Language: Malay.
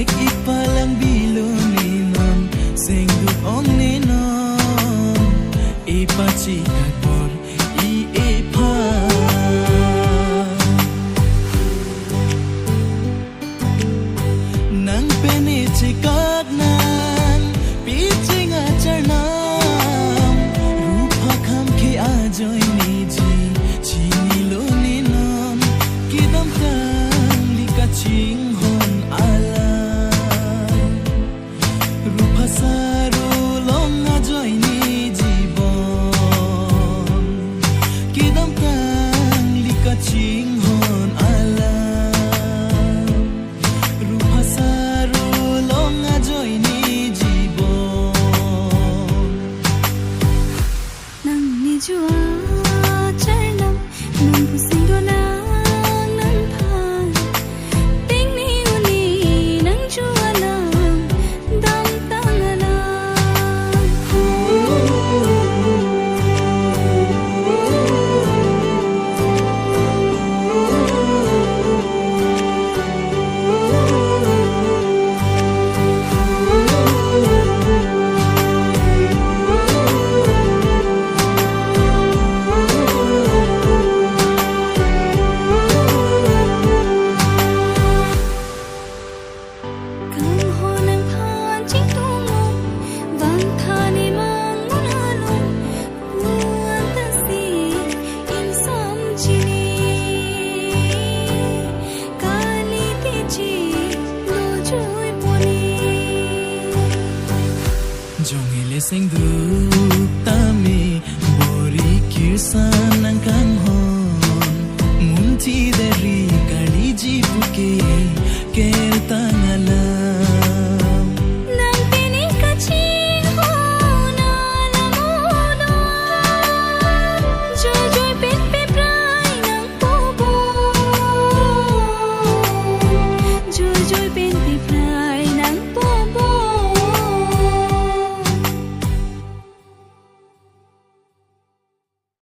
ipalang biluninam sengdu omninom ipachika bor ipa nang penichikak nang pichinga charnam rupa kham ke ajoy niji chinilo ninam kidam tang likaching hon ala rupa saru long ajoy niji bon kidam tang likaching hon ala rupa saru long ajoy niji bon nang nijua charnam nang pusingdo nang phang ting ni uni nang juana dam tangala kang ho nang phan ching tu mo wang thani mang munalum puan ta si in sam chini kali ti chi lo joy poni jongile sengdu tami bori kirsan nang kang hon munti dari kali jipuke kel tangalam nang pini kaching ho na lamuno joy joy pet pe prai nang pobo joy joy pet pe prai